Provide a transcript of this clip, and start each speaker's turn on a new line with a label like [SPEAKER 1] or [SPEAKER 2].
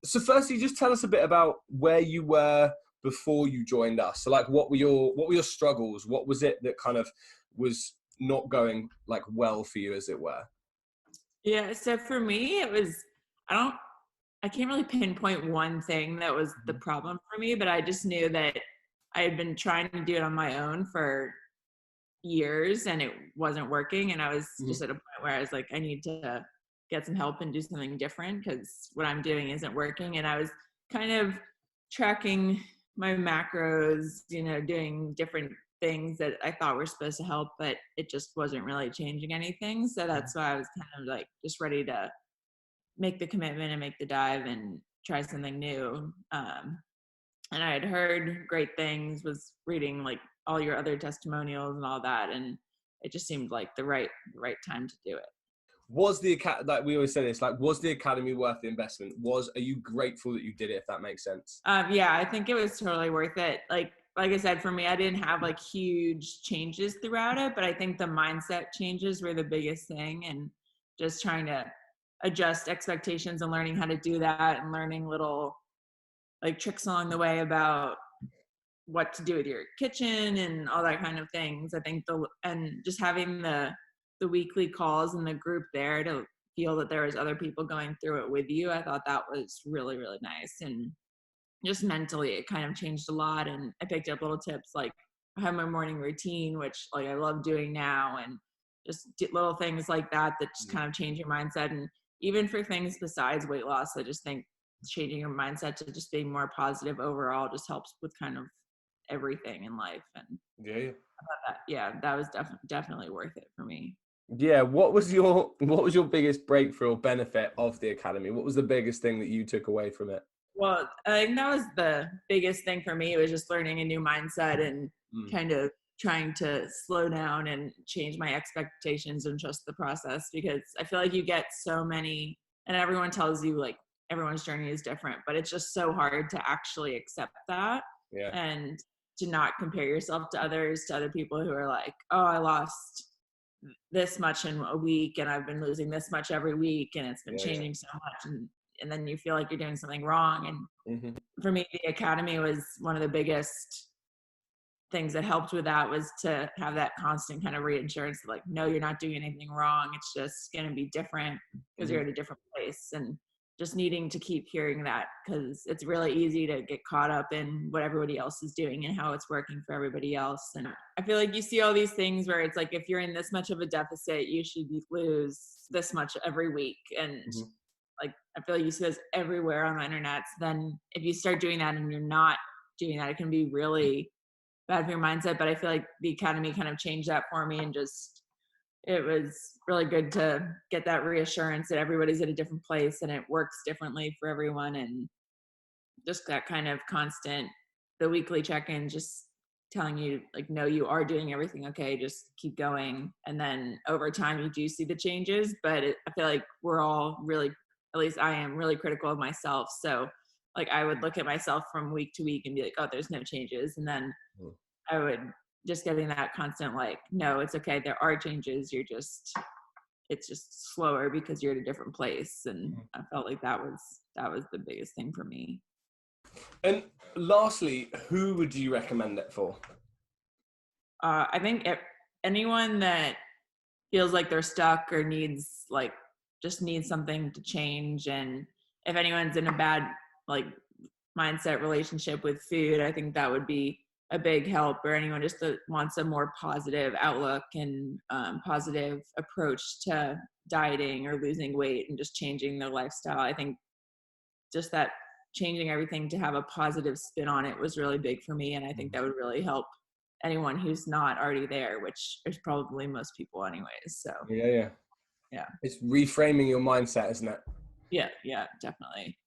[SPEAKER 1] So firstly, just tell us a bit about where you were before you joined us. So like, what were your struggles? What was it that kind of was not going like well for you, as it were?
[SPEAKER 2] Yeah, so for me, it was, I can't really pinpoint one thing that was the problem for me, but I just knew that I had been trying to do it on my own for years and it wasn't working. And I was
[SPEAKER 1] Mhm.
[SPEAKER 2] just at a point where I was like, I need to get some help and do something different because what I'm doing isn't working. And I was kind of tracking my macros, doing different things that I thought were supposed to help, but it just wasn't really changing anything. So that's why I was kind of like just ready to make the commitment and make the dive and try something new. And I had heard great things, was reading like all your other testimonials and all that, and it just seemed like the right time to do it.
[SPEAKER 1] Was the like we always say this, like, was the academy worth the investment? Are you grateful that you did it, if that makes sense?
[SPEAKER 2] Yeah, I think it was totally worth it. Like I said, for me, I didn't have like huge changes throughout it, but I think the mindset changes were the biggest thing, and just trying to adjust expectations and learning how to do that, and learning little like tricks along the way about what to do with your kitchen and all that kind of things. I think and just having the weekly calls in the group there to feel that there was other people going through it with you, I thought that was really, really nice. And just mentally, it kind of changed a lot. And I picked up little tips like I have my morning routine, which like I love doing now, and just little things like that that just kind of change your mindset. And even for things besides weight loss, I just think changing your mindset to just being more positive overall just helps with kind of everything in life. And
[SPEAKER 1] Yeah.
[SPEAKER 2] that was definitely worth it for me.
[SPEAKER 1] Yeah. What was your biggest breakthrough or benefit of the academy? What was the biggest thing that you took away from it?
[SPEAKER 2] Well, I think that was the biggest thing for me. It was just learning a new mindset and
[SPEAKER 1] Mm.
[SPEAKER 2] kind of trying to slow down and change my expectations and trust the process, because I feel like you get so many, and everyone tells you like everyone's journey is different, but it's just so hard to actually accept that
[SPEAKER 1] Yeah.
[SPEAKER 2] and to not compare yourself to other people who are like, oh, I lost this much in a week and I've been losing this much every week and it's been
[SPEAKER 1] Yeah. Yeah.
[SPEAKER 2] changing so much, and then you feel like you're doing something wrong. And
[SPEAKER 1] Hmm.
[SPEAKER 2] for me, the academy was one of the biggest things that helped with that, was to have that constant kind of reassurance like, no, you're not doing anything wrong, it's just going to be different because
[SPEAKER 1] Hmm.
[SPEAKER 2] you're at a different place. And just needing to keep hearing that, because it's really easy to get caught up in what everybody else is doing and how it's working for everybody else. And I feel like you see all these things where it's like, if you're in this much of a deficit, you should lose this much every week. And
[SPEAKER 1] Hmm.
[SPEAKER 2] like, I feel like you see this everywhere on the internet. So then if you start doing that and you're not doing that, it can be really bad for your mindset. But I feel like the academy kind of changed that for me, and just it was really good to get that reassurance that everybody's at a different place and it works differently for everyone. And just that kind of constant, the weekly check-in, just telling you like, no, you are doing everything okay, just keep going. And then over time you do see the changes, but I feel like we're all really, at least I am really critical of myself. So like I would look at myself from week to week and be like, oh, there's no changes. And then I would just getting that constant like, no, it's okay, there are changes, it's just slower because you're at a different place. And I felt like that was the biggest thing for me.
[SPEAKER 1] And lastly, who would you recommend it for?
[SPEAKER 2] I think anyone that feels like they're stuck or just needs something to change, and if anyone's in a bad like mindset relationship with food, I think that would be a big help. Or anyone just that wants a more positive outlook and positive approach to dieting or losing weight and just changing their lifestyle. I think just that changing everything to have a positive spin on it was really big for me, and I think that would really help anyone who's not already there, which is probably most people anyways. So
[SPEAKER 1] Yeah.
[SPEAKER 2] yeah.
[SPEAKER 1] It's reframing your mindset, isn't it?
[SPEAKER 2] Yeah, definitely.